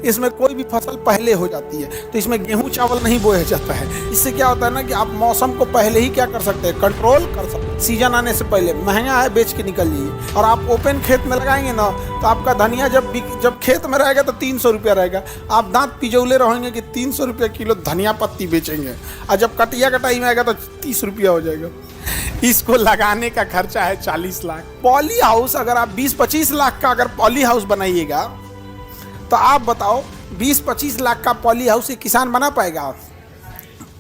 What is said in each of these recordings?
इसमें कोई भी फसल पहले हो जाती है, तो इसमें गेहूं चावल नहीं बोया जाता है। इससे क्या होता है ना कि आप मौसम को पहले ही क्या कर सकते हैं, कंट्रोल कर सकते हैं। सीजन आने से पहले महंगा है बेच के निकल जाइए। और आप ओपन खेत में लगाएंगे ना, तो आपका धनिया जब खेत में रहेगा तो 300 रुपया रहेगा। आप दांत पिजौले रहेंगे कि 300 रुपया किलो धनिया पत्ती बेचेंगे, और जब कटिया कटाई में आएगा तो 30 रुपया हो जाएगा। इसको लगाने का खर्चा है 40 लाख। पॉली हाउस अगर आप 20-25 लाख का अगर पॉली हाउस बनाइएगा, तो आप बताओ 20-25 लाख का पॉली हाउस एक किसान बना पाएगा?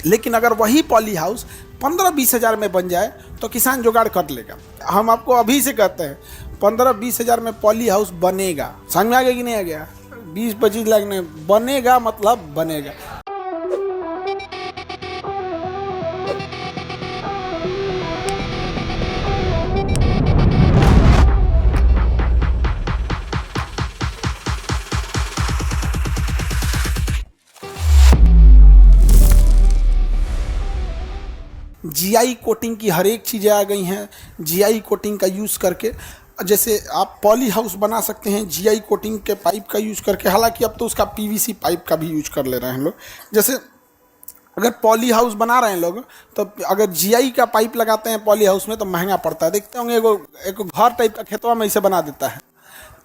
लेकिन अगर वही पॉली हाउस 15-20 हज़ार में बन जाए तो किसान जुगाड़ कर लेगा। हम आपको अभी से कहते हैं 15-20 हज़ार में पॉली हाउस बनेगा। समझ में आ गया कि नहीं आ गया? 20-25 लाख में बनेगा, मतलब बनेगा। जीआई कोटिंग की हर एक चीज़ें आ गई हैं। जीआई कोटिंग का यूज़ करके जैसे आप पॉली हाउस बना सकते हैं जीआई कोटिंग के पाइप का यूज़ करके। हालांकि अब तो उसका पीवीसी पाइप का भी यूज कर ले रहे हैं लोग। जैसे अगर पॉली हाउस बना रहे हैं लोग, तो अगर जीआई का पाइप लगाते हैं पॉली हाउस में तो महंगा पड़ता है। देखते होंगे एक घर टाइप का खेतवा में इसे बना देता है,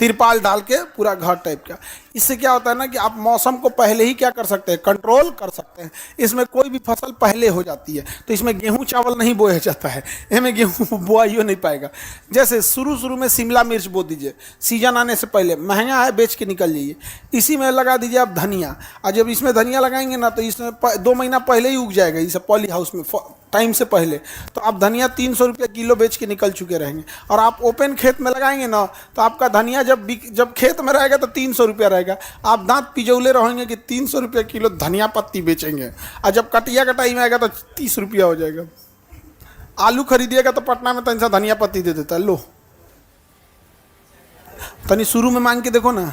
तिरपाल डाल के पूरा घर टाइप का। इससे क्या होता है ना कि आप मौसम को पहले ही क्या कर सकते हैं, कंट्रोल कर सकते हैं। इसमें कोई भी फसल पहले हो जाती है, तो इसमें गेहूं चावल नहीं बोया जाता है। इसमें गेहूं बोआ ही नहीं पाएगा। जैसे शुरू में शिमला मिर्च बो दीजिए, सीजन आने से पहले महंगा है बेच के निकल जाइए। इसी में लगा दीजिए आप धनिया, और जब इसमें धनिया लगाएंगे ना तो इसमें 2 महीना पहले ही उग जाएगा। इसे पॉली हाउस में टाइम से पहले तो आप धनिया 300 रुपया किलो बेच के निकल चुके रहेंगे। और आप ओपन खेत में लगाएंगे ना, तो आपका धनिया जब खेत में रहेगा तो 300 रुपया रहेगा। आप दांत पिजौले रहेंगे कि 300 रुपया किलो धनिया पत्ती बेचेंगे, और जब कटिया कटाई में आएगा तो 30 रुपया हो जाएगा। आलू खरीदिएगा तो पटना में तनिसा धनिया पत्ती दे देता है। लो तनी शुरू में मांग के देखो ना,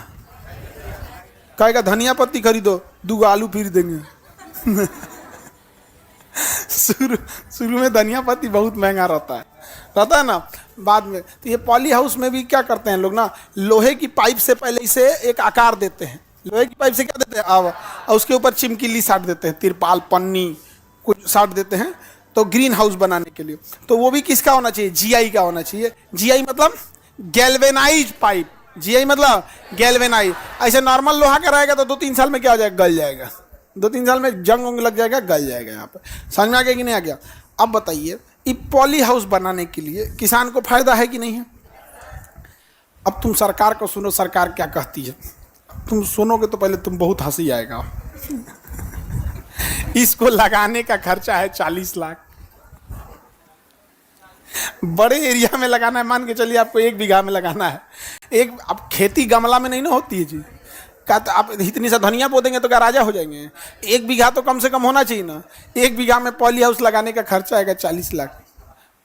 कहेगा धनिया पत्ती खरीदो, 2 आलू फिर देंगे। शुरू में धनिया पत्ती बहुत महंगा रहता है ना। बाद में तो ये पॉली हाउस में भी क्या करते हैं लोग ना, लोहे की पाइप से पहले इसे एक आकार देते हैं। लोहे की पाइप से क्या देते हैं, और उसके ऊपर चिमकीली साट देते हैं, तिरपाल पन्नी कुछ साट देते हैं, तो ग्रीन हाउस बनाने के लिए। तो वो भी किसका होना चाहिए, जीआई का होना चाहिए। जीआई मतलब गैल्वेनाइज पाइप, जीआई मतलब गैल्वेनाइज। ऐसे नॉर्मल लोहा का रहेगा तो 2-3 साल में क्या हो जाएगा, गल जाएगा। 2-3 साल में जंग उंग लग जाएगा, गल जाएगा। यहाँ पर समझ में आ गया कि नहीं आ गया? अब बताइए, ये पॉली हाउस बनाने के लिए किसान को फायदा है कि नहीं है? अब तुम सरकार को सुनो, सरकार क्या कहती है। तुम सुनोगे तो पहले तुम बहुत हंसी आएगा। इसको लगाने का खर्चा है 40 लाख। बड़े एरिया में लगाना है, मान के चलिए आपको 1 बीघा में लगाना है। अब खेती गमला में नहीं ना होती है जी। तो आप इतनी सा धनिया बो देंगे तो क्या राजा हो जाएंगे? 1 बीघा तो कम से कम होना चाहिए ना। 1 बीघा में पॉली हाउस लगाने का खर्चा आएगा 40 लाख,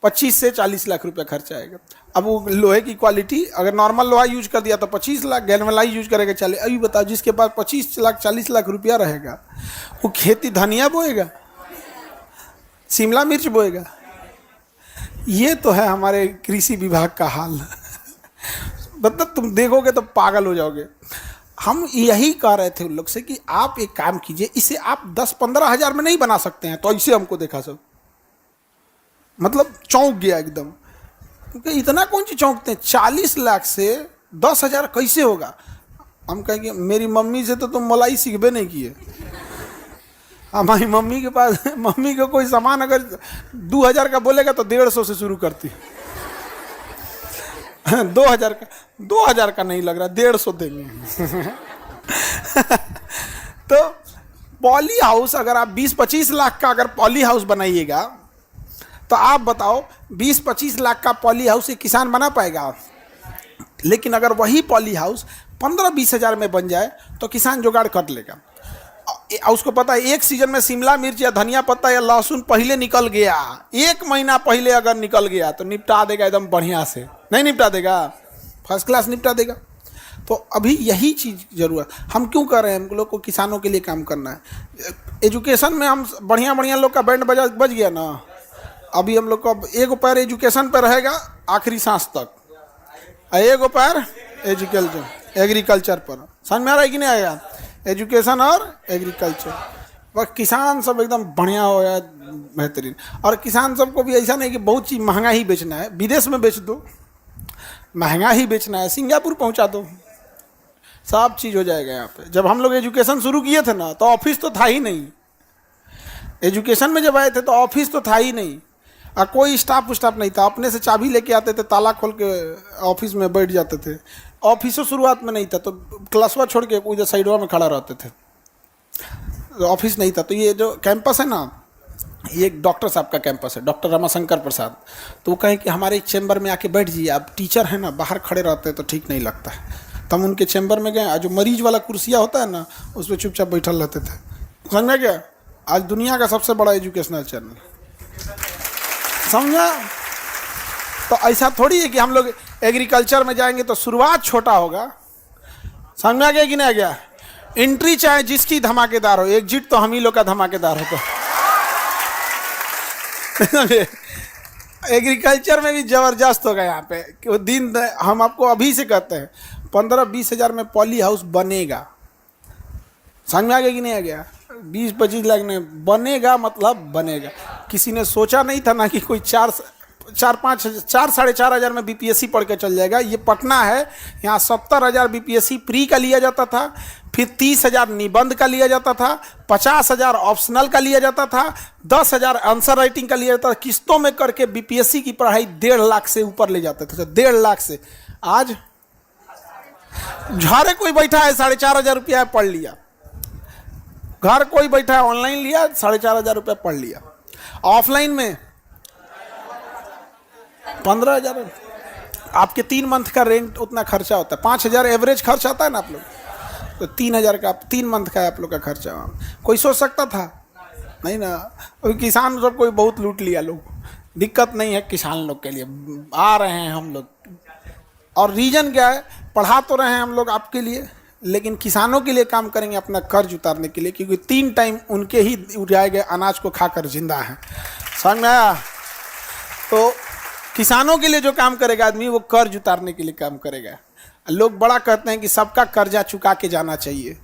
25 से 40 लाख रुपया खर्चा आएगा। अब वो लोहे की क्वालिटी, अगर नॉर्मल लोहा यूज कर दिया तो 25 लाख, गैल्वेनाइज यूज करेगा 40। अभी बताओ, जिसके पास 25 लाख 40 लाख रुपया रहेगा, वो खेती धनिया बोएगा, शिमला मिर्च बोएगा? ये तो है हमारे कृषि विभाग का हाल। मतलब तुम देखोगे तो पागल हो जाओगे। हम यही कह रहे थे उन लोग से कि आप एक काम कीजिए, इसे आप 10-15 हज़ार में नहीं बना सकते हैं? तो ऐसे हमको देखा सब, मतलब चौंक गया एकदम। क्योंकि इतना कौन सी चौंकते हैं, 40 लाख से 10 हज़ार कैसे होगा? हम कहेंगे मेरी मम्मी से तो तुम मलाई सीखबे नहीं किए। हमारी मम्मी के पास, मम्मी को कोई सामान अगर 2000 का बोलेगा तो 150 से शुरू करती है। 2000 का नहीं लग रहा, 150 देंगे। तो पॉली हाउस अगर आप 20-25 लाख का अगर पॉली हाउस बनाइएगा, तो आप बताओ 20-25 लाख का पॉली हाउस एक किसान बना पाएगा? लेकिन अगर वही पॉली हाउस 15-20 हज़ार में बन जाए तो किसान जुगाड़ कर लेगा। उसको पता है 1 सीजन में शिमला मिर्च या धनिया पत्ता या लहसुन पहले निकल गया, 1 महीना पहले अगर निकल गया तो निपटा देगा एकदम बढ़िया से। नहीं निपटा देगा, फर्स्ट क्लास निपटा देगा। तो अभी यही चीज़ जरूरत। हम क्यों कर रहे हैं, हम लोग को किसानों के लिए काम करना है। एजुकेशन में हम बढ़िया लोग का बैंड बज गया ना। अभी हम लोग को अब 1 पैर एजुकेशन पर रहेगा आखिरी सांस तक, 1 पैर एग्रीकल्चर पर। समझ में आ रहा है कि नहीं आएगा? एजुकेशन और एग्रीकल्चर। वह किसान सब एकदम बढ़िया हो गया, बेहतरीन। और किसान सबको भी ऐसा नहीं कि बहुत चीज़ महंगा ही बेचना है, विदेश में बेच दो, महंगा ही बेचना है, सिंगापुर पहुंचा दो, सब चीज़ हो जाएगा यहाँ पे। जब हम लोग एजुकेशन शुरू किए थे ना तो ऑफिस तो था ही नहीं, एजुकेशन में जब आए थे तो ऑफिस तो था ही नहीं, और कोई स्टाफ नहीं था, अपने से चाबी लेके आते थे, ताला खोल के ऑफिस में बैठ जाते थे। ऑफिसों शुरुआत में नहीं था तो क्लासवा छोड़ के उधर साइडवा में खड़ा रहते थे, ऑफिस नहीं था। तो ये जो कैंपस है ना, ये एक डॉक्टर साहब का कैंपस है, डॉक्टर रमाशंकर प्रसाद। तो वो कहें कि हमारे चैम्बर में आके बैठ जाइए, आप टीचर हैं ना, बाहर खड़े रहते हैं तो ठीक नहीं लगता है। तो हम उनके चैम्बर में गए, जो मरीज वाला कुर्सियाँ होता है ना, उस पर चुपचाप बैठल रहते थे। समझ में गया? आज दुनिया का सबसे बड़ा एजुकेशनल चैनल, समझा? तो ऐसा थोड़ी है कि हम लोग एग्रीकल्चर में जाएंगे तो शुरुआत छोटा होगा। समझ में आ गया कि नहीं आ गया? एंट्री चाहे जिसकी धमाकेदार हो, एग्जिट तो हम ही लोग का धमाकेदार होता। एग्रीकल्चर में भी जबरदस्त होगा यहाँ पे कि वो दिन, हम आपको अभी से कहते हैं 15-20 हज़ार में पॉली हाउस बनेगा। समझ में आ गया कि नहीं आ गया? 20-25 लाख में बनेगा, मतलब बनेगा। किसी ने सोचा नहीं था ना कि कोई 4-5-4 हज़ार में बीपीएससी पढ़ के चल जाएगा। ये पटना है, यहाँ 70,000 बीपीएससी प्री का लिया जाता था, फिर 30,000 निबंध का लिया जाता था, 50,000 ऑप्शनल का लिया जाता था, 10,000 आंसर राइटिंग का लिया जाता था। किस्तों में करके बीपीएससी की पढ़ाई 1.5 लाख से ऊपर ले जाते थे, 1.5 लाख से। आज झारे कोई बैठा है 4,500 रुपया पढ़ लिया, घर कोई बैठा है ऑनलाइन लिया 4,500 रुपया पढ़ लिया। ऑफलाइन में 15,000। आपके 3 मंथ का रेंट उतना खर्चा होता है, 5,000 एवरेज खर्च आता है ना आप लोग, तो 3,000 का 3 मंथ का आप लोग का खर्चा। कोई सोच सकता था? नहीं ना। किसान सब कोई बहुत लूट लिया लोग, दिक्कत नहीं है किसान लोग के लिए। आ रहे हैं हम लोग, और रीजन क्या है? पढ़ा तो रहे हैं हम लोग आपके लिए, लेकिन किसानों के लिए काम करेंगे, अपना कर्ज उतारने के लिए, क्योंकि 3 टाइम उनके ही उड़ाए गए अनाज को खाकर जिंदा है। समझ में आया? तो किसानों के लिए जो काम करेगा आदमी, वो कर्ज उतारने के लिए काम करेगा। लोग बड़ा कहते हैं कि सबका कर्जा चुका के जाना चाहिए।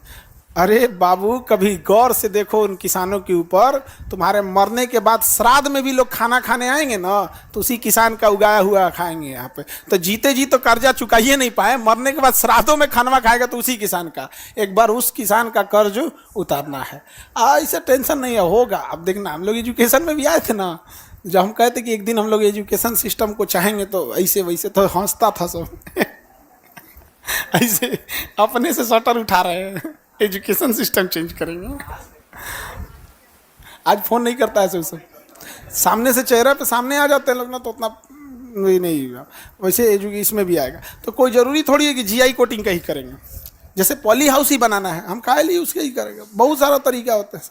अरे बाबू, कभी गौर से देखो उन किसानों के ऊपर। तुम्हारे मरने के बाद श्राद्ध में भी लोग खाना खाने आएंगे ना, तो उसी किसान का उगाया हुआ खाएंगे यहाँ पे। तो जीते जी तो कर्जा चुकाइए नहीं पाए, मरने के बाद श्राद्धों में खाना खाएगा तो उसी किसान का। एक बार उस किसान का कर्ज उतारना है। ऐसा टेंशन नहीं है, होगा। अब देखना, हम लोग एजुकेशन में भी आए थे ना, जब हम कहते कि एक दिन हम लोग एजुकेशन सिस्टम को चाहेंगे, तो ऐसे वैसे तो हंसता था सब। ऐसे अपने से शटर उठा रहे हैं, एजुकेशन सिस्टम चेंज करेंगे। आज फोन नहीं करता है सब, सामने से चेहरे पे सामने आ जाते हैं लोग ना, तो उतना नहीं हुआ। वैसे इसमें भी आएगा। तो कोई ज़रूरी थोड़ी है कि जीआई कोटिंग का ही करेंगे। जैसे पॉली हाउस ही बनाना है, हम काहे लिए उसके ही करेंगे, बहुत सारा तरीका होता है।